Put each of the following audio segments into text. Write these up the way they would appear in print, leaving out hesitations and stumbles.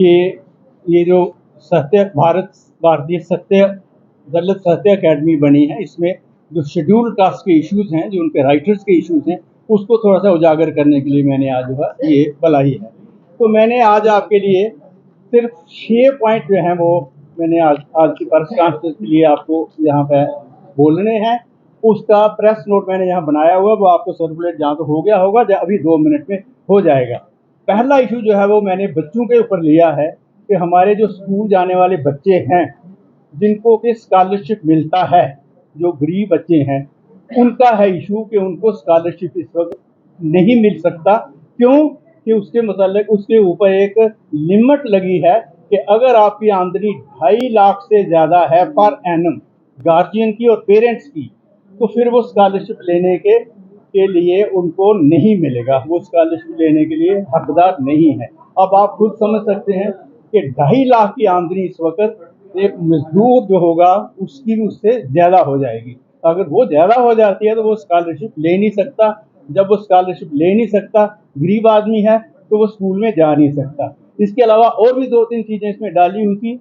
कि ये जो भारतीय सत्य दलित साहित्य अकेडमी बनी है, इसमें जो शेड्यूल्ड कास्ट के इश्यूज हैं, जो उनके राइटर्स के इश्यूज हैं, उसको थोड़ा सा उजागर करने के लिए मैंने आज जो है ये बुलाई है। तो मैंने आज आपके लिए सिर्फ 6 पॉइंट जो हैं वो मैंने आज की प्रेस कॉन्फ्रेंस के लिए आपको यहाँ पे बोलने हैं। उसका प्रेस नोट मैंने यहाँ बनाया हुआ, वो आपको सर्कुलेट जहाँ तो हो गया होगा, अभी 2 मिनट में हो जाएगा। पहला इशू जो है वो मैंने बच्चों के ऊपर लिया है कि हमारे जो स्कूल जाने वाले बच्चे हैं, जिनको कि स्कॉलरशिप मिलता है, जो गरीब बच्चे हैं, उनका है इशू कि उनको स्कॉलरशिप इस वक्त नहीं मिल सकता। क्यों कि उसके मतलब उसके ऊपर एक लिमिट लगी है कि अगर आपकी आमदनी 2.5 लाख से ज़्यादा है पर एनम गार्जियन की और पेरेंट्स की, तो फिर वो स्कॉलरशिप लेने के लिए उनको नहीं मिलेगा, वो स्कॉलरशिप लेने के लिए हकदार नहीं है। अब आप खुद समझ सकते हैं कि 2.5 लाख की आमदनी इस वक्त एक मजदूर जो होगा उसकी भी उससे ज़्यादा हो जाएगी। अगर वो ज़्यादा हो जाती है तो वो स्कॉलरशिप ले नहीं सकता। जब वो स्कॉलरशिप ले नहीं सकता, गरीब आदमी है, तो वो स्कूल में जा नहीं सकता। इसके अलावा और भी 2-3 चीज़ें इसमें डाली हुई थी।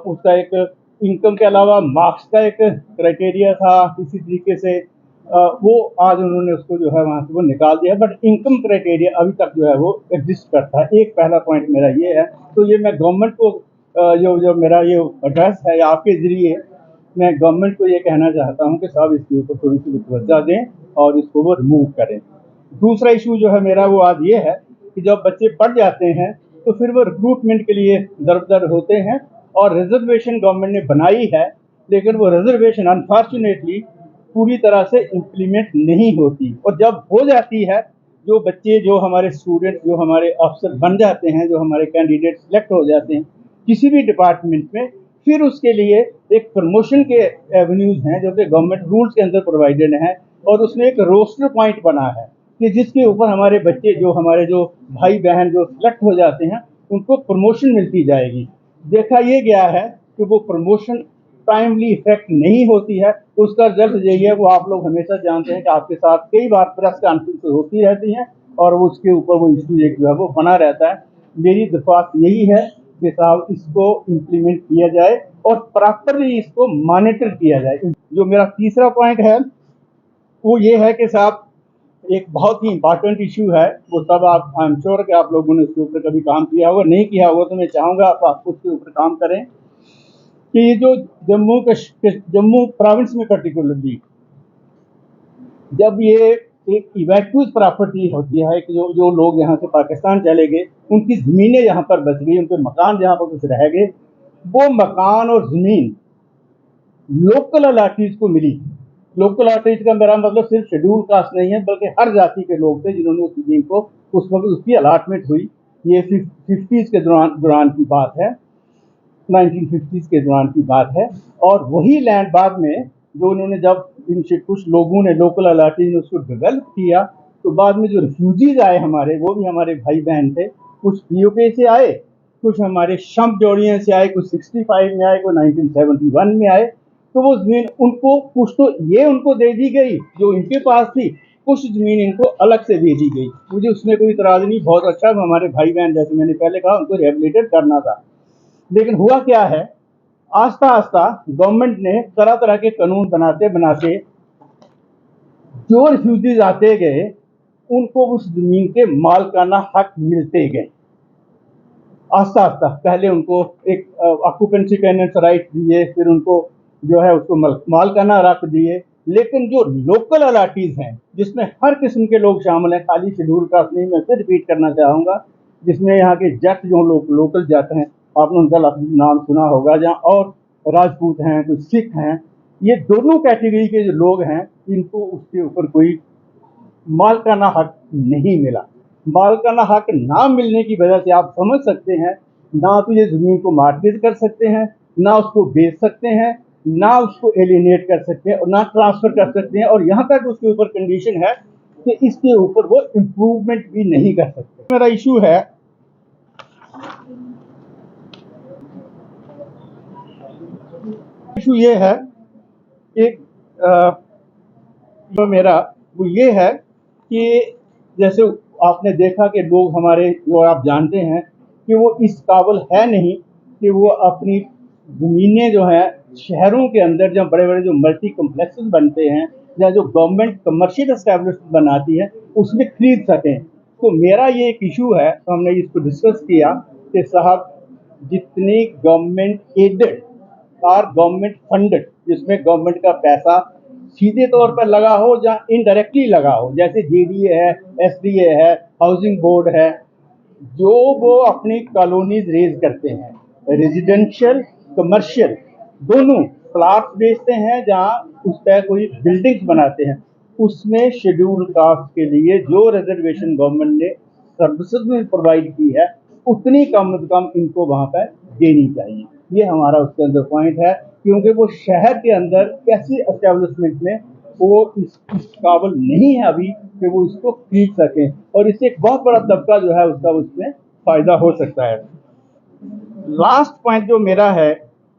उसका एक इनकम के अलावा मार्क्स का एक क्राइटेरिया था, इसी तरीके से वो आज उन्होंने उसको जो है वहाँ से वो निकाल दिया, बट इनकम क्राइटेरिया अभी तक जो है वो एग्जिस्ट करता है। एक पहला पॉइंट मेरा ये है। तो ये मैं गवर्नमेंट को जो मेरा ये एड्रेस है आपके ज़रिए मैं गवर्नमेंट को ये कहना चाहता हूँ कि साहब इसके ऊपर थोड़ी सी तवज्जो दें और इसको वो रिमूव करें। दूसरा इशू जो है मेरा वो आज ये है कि जब बच्चे पढ़ जाते हैं तो फिर वो रिक्रूटमेंट के लिए दर होते हैं, और रिजर्वेशन गवर्नमेंट ने बनाई है, लेकिन वो रिजर्वेशन अनफॉर्चुनेटली पूरी तरह से इम्प्लीमेंट नहीं होती। और जब हो जाती है, जो बच्चे, जो हमारे स्टूडेंट, जो हमारे अफसर बन जाते हैं, जो हमारे कैंडिडेट सिलेक्ट हो जाते हैं किसी भी डिपार्टमेंट में, फिर उसके लिए एक प्रमोशन के एवेन्यूज हैं जो कि गवर्नमेंट रूल्स के अंदर प्रोवाइडेड हैं, और उसमें एक रोस्टर पॉइंट बना है कि जिसके ऊपर हमारे बच्चे, जो हमारे जो भाई बहन जो सिलेक्ट हो जाते हैं, उनको प्रमोशन मिलती जाएगी। देखा ये गया है कि वो प्रमोशन टाइमली इफेक्ट नहीं होती है। उसका रिजल्ट यही है, वो आप लोग हमेशा जानते हैं कि आपके साथ कई बार प्रेस कॉन्फ्रेंस होती रहती हैं और उसके ऊपर वो इशू एक जो है वो बना रहता है। मेरी दरख्वास्त यही है कि साहब इसको इम्प्लीमेंट किया जाए और प्रॉपरली इसको मॉनिटर किया जाए। जो मेरा तीसरा पॉइंट है वो ये है कि साहब एक बहुत ही इम्पॉर्टेंट इशू है, वो सब आप, आई एम श्योर कि आप लोगों ने उसके ऊपर कभी काम किया होगा, नहीं किया होगा तो मैं चाहूँगा आप उसके ऊपर काम करें कि ये जो जम्मू प्रोविंस में पर्टिकुलरली जब ये एक इवैक्यूज प्रॉपर्टी होती है कि जो लोग यहाँ से पाकिस्तान चले गए, उनकी ज़मीनें यहाँ पर बच गई, उनके मकान जहाँ पर कुछ रह गए, वो मकान और ज़मीन लोकल अलाटीज को मिली। लोकल अलाटीज का मेरा मतलब सिर्फ शेड्यूल कास्ट नहीं है, बल्कि हर जाति के लोग थे जिन्होंने उस ज़मीन को उस वक्त उसकी अलाटमेंट हुई। ये 50s के दौरान की बात है, 1950s के दौरान की बात है। और वही लैंड बाद में जो उन्होंने, जब इनसे कुछ लोगों ने, लोकल अलाटीज ने उसको डेवलप किया, तो बाद में जो रिफ्यूजीज आए हमारे, वो भी हमारे भाई बहन थे। कुछ पीओके से आए, कुछ हमारे शम्प जोड़ियों से आए, कुछ 65 में आए, कोई 1971 में आए। तो वो जमीन उनको, कुछ तो ये उनको दे दी गई जो इनके पास थी, कुछ जमीन इनको अलग से दे दी गई। मुझे उसमें कोई इतराज नहीं, बहुत अच्छा, हमारे भाई बहन, जैसे मैंने पहले कहा, उनको रिहेबिलिटेट करना था। लेकिन हुआ क्या है, आस्ता आस्ता गवर्नमेंट ने तरह तरह के कानून बनाते बनाते जो रिफ्यूजीज आते गए, उनको उस जमीन के मालकाना हक मिलते गए। आस्ता आस्ता पहले उनको एक ऑक्यूपेंसी टेनेंस राइट दिए, फिर उनको जो है उसको मालकाना हक दिए। लेकिन जो लोकल अलाटीज हैं, जिसमें हर किस्म के लोग शामिल हैं, खाली शेड्यूल कास्ट नहीं, मैं फिर रिपीट करना चाहूँगा, जिसमें यहाँ के जट, जो लोकल जट हैं, आपने उनका नाम सुना होगा, जहाँ और राजपूत हैं, कुछ सिख हैं, ये दोनों कैटेगरी के जो लोग हैं, इनको उसके ऊपर कोई मालकाना हक नहीं मिला। मालकाना हक ना मिलने की वजह से आप समझ सकते हैं, ना तो ये ज़मीन को मार्केट कर सकते हैं, ना उसको बेच सकते हैं, ना उसको एलिनेट कर सकते हैं, और ना ट्रांसफ़र कर सकते हैं, और यहाँ तक उसके ऊपर कंडीशन है कि इसके ऊपर वो इम्प्रूवमेंट भी नहीं कर सकते। मेरा इशू है, इशू ये है, एक जो मेरा वो ये है कि जैसे आपने देखा कि लोग हमारे, जो आप जानते हैं कि वो इस काबिल है नहीं कि वो अपनी ज़मीनें जो हैं शहरों के अंदर जहाँ बड़े बड़े जो मल्टी कम्प्लेक्सेस बनते हैं या जो गवर्नमेंट कमर्शियल एस्टेब्लिशमेंट बनाती है उसमें खरीद सकें। तो मेरा ये एक इशू है, तो हमने इसको डिस्कस किया कि साहब जितनी गवर्नमेंट एडेड और गवर्नमेंट फंडेड, जिसमें गवर्नमेंट का पैसा सीधे तौर पर लगा हो या इनडायरेक्टली लगा हो, जैसे जेडीए है, एसडीए है, हाउसिंग बोर्ड है, जो वो अपनी कॉलोनीज रेज करते हैं, रेजिडेंशियल कमर्शियल दोनों प्लाट बेचते हैं, जहाँ उस पर कोई बिल्डिंग्स बनाते हैं, उसमें शेड्यूल कास्ट के लिए जो रिजर्वेशन गवर्नमेंट ने सर्विसेज में प्रोवाइड की है उतनी कम से कम इनको वहाँ पर देनी चाहिए। ये हमारा उसके अंदर पॉइंट है, क्योंकि वो शहर के अंदर ऐसी एस्टेब्लिशमेंट में वो इस काबिल नहीं है अभी कि वो इसको खरीद सकें, और इससे एक बहुत बड़ा तबका जो है उसका उसमें फ़ायदा हो सकता है। लास्ट पॉइंट जो मेरा है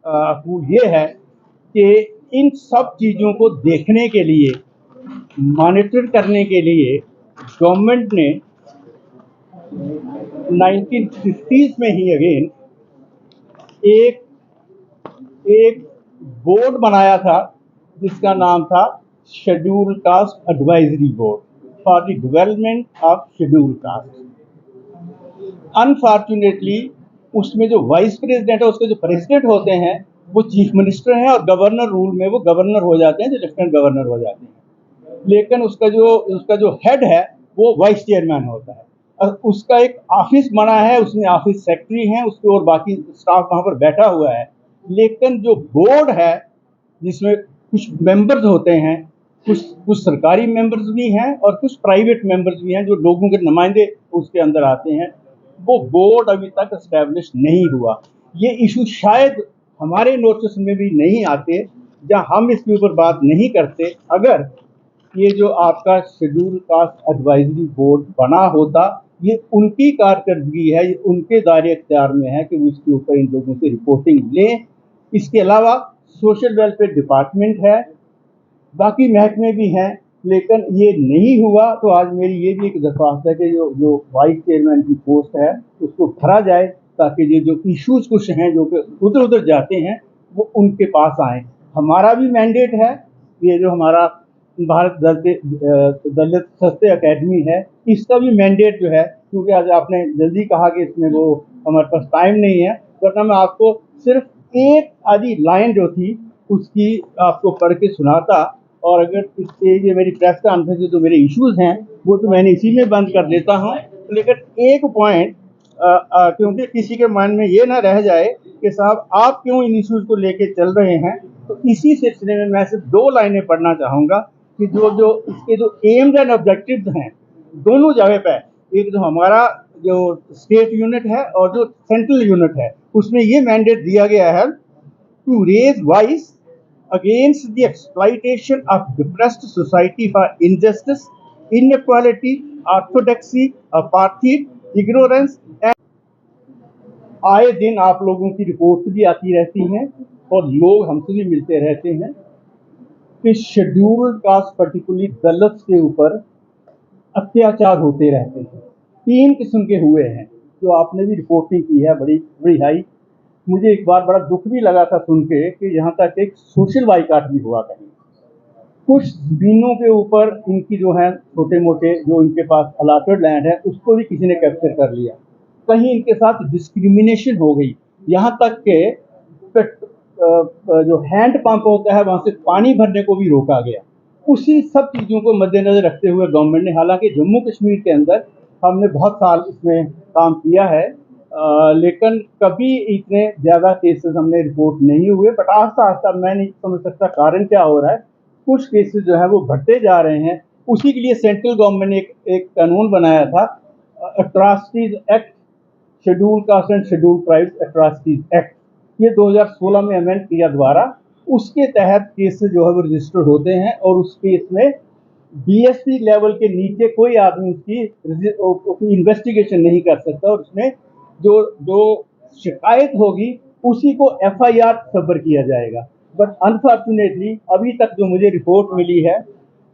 वो ये है कि इन सब चीज़ों को देखने के लिए, मॉनिटर करने के लिए गवर्नमेंट ने 1950s में ही अगेन एक एक बोर्ड बनाया था जिसका नाम था schedule caste advisory board for the development of schedule caste. Unfortunately उसमें जो वाइस प्रेसिडेंट है, उसके जो प्रेसिडेंट होते हैं वो चीफ मिनिस्टर हैं, और गवर्नर रूल में वो गवर्नर हो जाते हैं, जो लेफ्टिनेंट गवर्नर हो जाते हैं। लेकिन उसका जो हेड है वो वाइस चेयरमैन होता है, और उसका एक ऑफिस बना है, उसमें ऑफिस सेक्रेटरी हैं उसके, और बाकी स्टाफ वहाँ पर बैठा हुआ है। लेकिन जो बोर्ड है जिसमें कुछ मेंबर्स होते हैं, कुछ सरकारी मेंबर्स भी हैं और कुछ प्राइवेट मेंबर्स भी हैं, जो लोगों के नुमाइंदे उसके अंदर आते हैं, वो बोर्ड अभी तक एस्टेब्लिश नहीं हुआ। ये इशू शायद हमारे नोटिस में भी नहीं आते, जहाँ हम इसके ऊपर बात नहीं करते। अगर ये जो आपका शेड्यूल कास्ट एडवाइजरी बोर्ड बना होता, ये उनकी कारकर्दगी है, ये उनके दायरे इख्तियार में है कि वो इसके ऊपर इन लोगों से रिपोर्टिंग लें। इसके अलावा सोशल वेलफेयर डिपार्टमेंट है, बाकी महकमे भी हैं, लेकिन ये नहीं हुआ। तो आज मेरी ये भी एक दरख्वास्त है कि जो वाइस चेयरमैन की पोस्ट है उसको भरा जाए, ताकि ये जो इश्यूज कुछ हैं जो कि उधर उधर जाते हैं वो उनके पास आए। हमारा भी मैंडेट है, ये जो हमारा भारत दलित साहित्य अकेडमी है, इसका भी मैंडेट जो है, क्योंकि आज आपने जल्दी कहा कि इसमें वो हमारे पास टाइम नहीं है, वरना मैं आपको सिर्फ एक आधी लाइन जो थी उसकी आपको पढ़ के सुनाता। और अगर इससे ये मेरी प्रेस कॉन्फ्रेंस से जो मेरे इश्यूज हैं वो तो मैंने इसी में बंद कर देता हूँ, लेकिन एक पॉइंट क्योंकि किसी के मन में ये ना रह जाए कि साहब आप क्यों इन इश्यूज को लेके चल रहे हैं, तो इसी सिलसिले में मैं सिर्फ 2 लाइनें पढ़ना चाहूँगा कि जो इसके जो एम्स एंड ऑब्जेक्टिव्स हैं दोनों जगह पे, एक जो हमारा जो स्टेट यूनिट है और जो सेंट्रल यूनिट है, उसमें ये मैंडेट दिया गया है to raise voice against the exploitation of depressed society for injustice, inequality, orthodoxy, apartheid, ignorance and आए दिन आप लोगों की रिपोर्ट भी आती रहती हैं और लोग हमसे भी मिलते रहते हैं कि शेड्यूल्ड कास्ट पर्टिकुलरली दलित के ऊपर अत्याचार होते रहते हैं। 3 किस्म के हुए हैं जो आपने भी रिपोर्टिंग की है, बड़ी बड़ी हाई। मुझे एक बार बड़ा दुख भी लगा था सुन के कि यहाँ तक एक सोशल बाइकाट भी हुआ कहीं। कुछ ज़मीनों के ऊपर इनकी जो है छोटे मोटे जो इनके पास अलाटेड लैंड है उसको भी किसी ने कैप्चर कर लिया। कहीं इनके साथ डिस्क्रिमिनेशन हो गई, यहाँ तक के जो हैंड पंप होता है वहाँ से पानी भरने को भी रोका गया। उसी सब चीज़ों को मद्देनजर रखते हुए गवर्नमेंट ने, हालांकि जम्मू कश्मीर के अंदर हमने बहुत साल इसमें काम किया है, लेकिन कभी इतने ज़्यादा केसेस हमने रिपोर्ट नहीं हुए। बट आस्ता आस्ता मैं नहीं समझ सकता कारण क्या हो रहा है, कुछ केसेस जो है वो बढ़ते जा रहे हैं। उसी के लिए सेंट्रल गवर्नमेंट ने एक कानून बनाया था, atrocities act, schedule caste and schedule tribes atrocities act, ये 2016 में अमेंड किया द्वारा। उसके तहत केसेस जो है वो रजिस्टर होते हैं और उस केस में डीएसपी लेवल के नीचे कोई आदमी उसकी इन्वेस्टिगेशन नहीं कर सकता, और उसमें जो शिकायत होगी उसी को एफआईआर सबर किया जाएगा। बट अनफॉर्चुनेटली अभी तक जो मुझे रिपोर्ट मिली है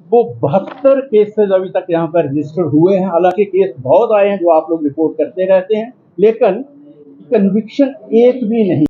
वो 72 केसेस अभी तक यहाँ पर रजिस्टर हुए हैं। हालांकि केस बहुत आए हैं जो आप लोग रिपोर्ट करते रहते हैं, लेकिन कन्विक्शन एक भी नहीं।